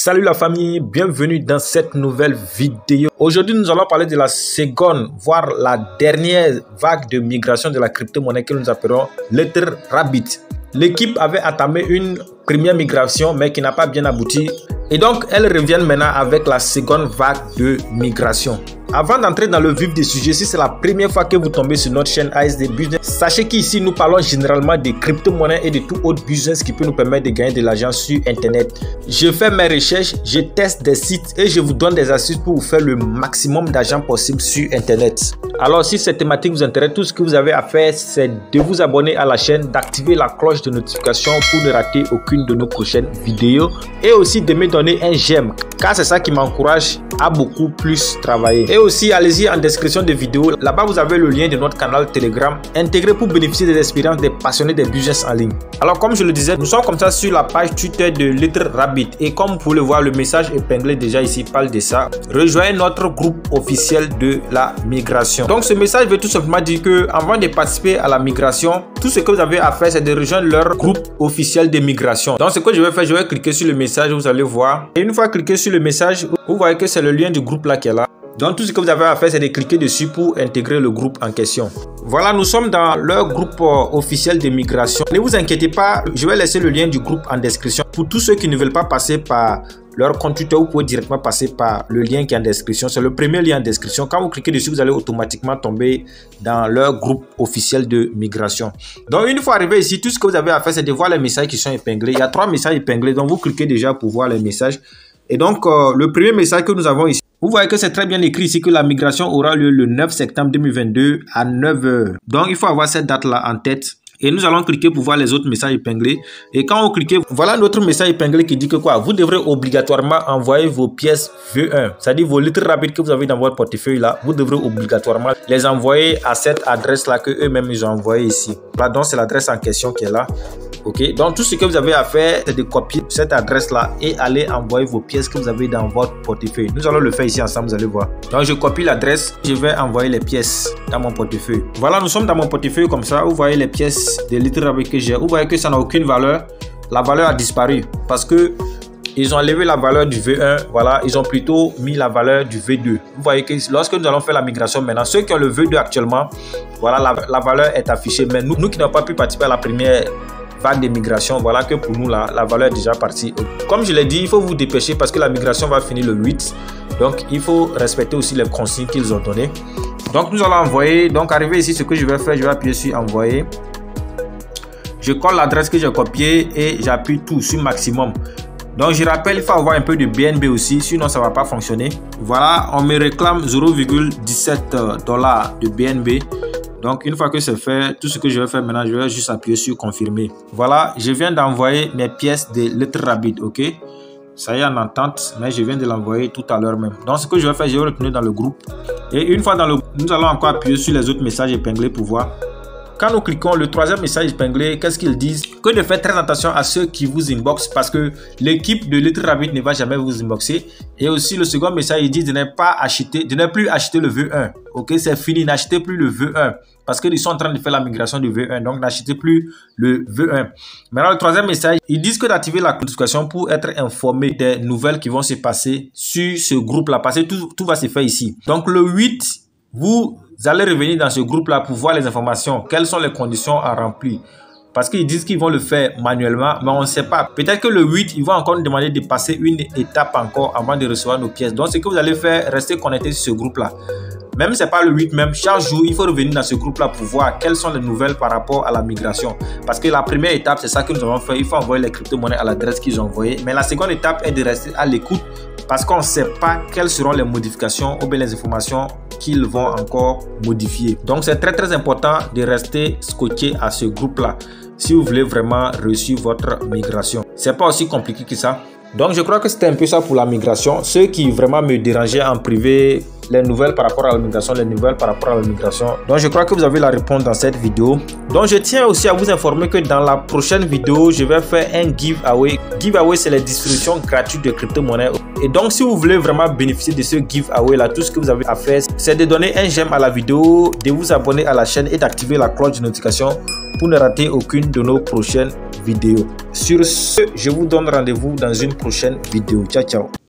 Salut la famille, bienvenue dans cette nouvelle vidéo. Aujourd'hui, nous allons parler de la seconde, voire la dernière vague de migration de la crypto-monnaie que nous appellerons LetterRabbit. L'équipe avait entamé une première migration mais qui n'a pas bien abouti. Et donc, elles reviennent maintenant avec la seconde vague de migration. Avant d'entrer dans le vif du sujet, si c'est la première fois que vous tombez sur notre chaîne ASD Business, sachez qu'ici nous parlons généralement des crypto-monnaies et de tout autre business qui peut nous permettre de gagner de l'argent sur Internet. Je fais mes recherches, je teste des sites et je vous donne des astuces pour vous faire le maximum d'argent possible sur Internet. Alors si cette thématique vous intéresse, tout ce que vous avez à faire, c'est de vous abonner à la chaîne, d'activer la cloche de notification pour ne rater aucune de nos prochaines vidéos et aussi de me donner un j'aime, car c'est ça qui m'encourage à beaucoup plus travailler. Et aussi, allez-y en description de vidéo. Là-bas, vous avez le lien de notre canal Telegram intégré pour bénéficier des expériences des passionnés des business en ligne. Alors, comme je le disais, nous sommes comme ça sur la page Twitter de LetterRabbit. Et comme vous pouvez le voir, le message épinglé déjà ici parle de ça. Rejoignez notre groupe officiel de la migration. Donc, ce message veut tout simplement dire que avant de participer à la migration, tout ce que vous avez à faire, c'est de rejoindre leur groupe officiel de migration. Donc, ce que je vais faire, je vais cliquer sur le message, vous allez voir. Et une fois cliqué sur le message, vous voyez que c'est le lien du groupe là qui est là. Donc tout ce que vous avez à faire, c'est de cliquer dessus pour intégrer le groupe en question. Voilà, nous sommes dans leur groupe officiel de migration. Ne vous inquiétez pas, je vais laisser le lien du groupe en description. Pour tous ceux qui ne veulent pas passer par leur compte Twitter, vous pouvez directement passer par le lien qui est en description. C'est le premier lien en description. Quand vous cliquez dessus, vous allez automatiquement tomber dans leur groupe officiel de migration. Donc une fois arrivé ici, tout ce que vous avez à faire, c'est de voir les messages qui sont épinglés. Il y a 3 messages épinglés, donc vous cliquez déjà pour voir les messages. Et donc le premier message que nous avons ici, vous voyez que c'est très bien écrit ici que la migration aura lieu le 9 septembre 2022 à 9 h. Donc, il faut avoir cette date-là en tête. Et nous allons cliquer pour voir les autres messages épinglés. Et quand on clique, voilà notre message épinglé qui dit que quoi? Vous devrez obligatoirement envoyer vos pièces V1. C'est-à-dire vos LetterRabbit que vous avez dans votre portefeuille là. Vous devrez obligatoirement les envoyer à cette adresse-là que eux-mêmes ils ont envoyé ici. Voilà, donc c'est l'adresse en question qui est là. Ok, donc tout ce que vous avez à faire, c'est de copier cette adresse-là et aller envoyer vos pièces que vous avez dans votre portefeuille. Nous allons le faire ici ensemble, vous allez voir. Donc, je copie l'adresse, je vais envoyer les pièces dans mon portefeuille. Voilà, nous sommes dans mon portefeuille comme ça. Vous voyez les pièces de LetterRabbit que j'ai. Vous voyez que ça n'a aucune valeur. La valeur a disparu parce que ils ont enlevé la valeur du V1, voilà, ils ont plutôt mis la valeur du V2. Vous voyez que lorsque nous allons faire la migration maintenant, ceux qui ont le V2 actuellement, voilà, la valeur est affichée. Mais nous qui n'avons pas pu participer à la première vague de migration, voilà que pour nous là, la valeur est déjà partie. Comme je l'ai dit, il faut vous dépêcher parce que la migration va finir le 8. Donc il faut respecter aussi les consignes qu'ils ont données. Donc nous allons envoyer. Donc arrivé ici, ce que je vais faire, je vais appuyer sur envoyer. Je colle l'adresse que j'ai copiée et j'appuie tout sur maximum. Donc je rappelle, il faut avoir un peu de BNB aussi, sinon ça ne va pas fonctionner. Voilà, on me réclame 0,17 $ de BNB. Donc une fois que c'est fait, tout ce que je vais faire maintenant, je vais juste appuyer sur confirmer. Voilà, je viens d'envoyer mes pièces de LetterRabbit, ok. Ça y est en entente, mais je viens de l'envoyer tout à l'heure même. Donc ce que je vais faire, je vais retourner dans le groupe. Et une fois dans le groupe, nous allons encore appuyer sur les autres messages épinglés pour voir. Quand nous cliquons, le troisième message épinglé, qu'est-ce qu'ils disent? Que de faire très attention à ceux qui vous inboxent parce que l'équipe de LetterRabbit ne va jamais vous inboxer. Et aussi le second message, il dit de ne pas acheter, de ne plus acheter le V1. Ok, c'est fini, n'achetez plus le V1 parce qu'ils sont en train de faire la migration du V1. Donc n'achetez plus le V1. Maintenant le troisième message, ils disent que d'activer la notification pour être informé des nouvelles qui vont se passer sur ce groupe-là. Parce que tout va se faire ici. Donc le 8, vous allez revenir dans ce groupe-là pour voir les informations. Quelles sont les conditions à remplir? Parce qu'ils disent qu'ils vont le faire manuellement, mais on ne sait pas. Peut-être que le 8, ils vont encore nous demander de passer une étape encore avant de recevoir nos pièces. Donc, ce que vous allez faire, restez connecté sur ce groupe-là. Même si ce n'est pas le 8 même, chaque jour, il faut revenir dans ce groupe-là pour voir quelles sont les nouvelles par rapport à la migration. Parce que la première étape, c'est ça que nous avons fait. Il faut envoyer les crypto-monnaies à l'adresse qu'ils ont envoyée. Mais la seconde étape est de rester à l'écoute parce qu'on ne sait pas quelles seront les modifications ou bien les informations qu'ils vont encore modifier. Donc, c'est très important de rester scotché à ce groupe-là si vous voulez vraiment réussir votre migration. C'est pas aussi compliqué que ça. Donc, je crois que c'était un peu ça pour la migration. Ceux qui vraiment me dérangeaient en privé, les nouvelles par rapport à la migration, Donc, je crois que vous avez la réponse dans cette vidéo. Donc, je tiens aussi à vous informer que dans la prochaine vidéo, je vais faire un giveaway. Giveaway, c'est les distributions gratuites de crypto-monnaies. Et donc, si vous voulez vraiment bénéficier de ce giveaway là, tout ce que vous avez à faire, c'est de donner un j'aime à la vidéo, de vous abonner à la chaîne et d'activer la cloche de notification pour ne rater aucune de nos prochaines vidéo. Sur ce, je vous donne rendez-vous dans une prochaine vidéo. Ciao, ciao.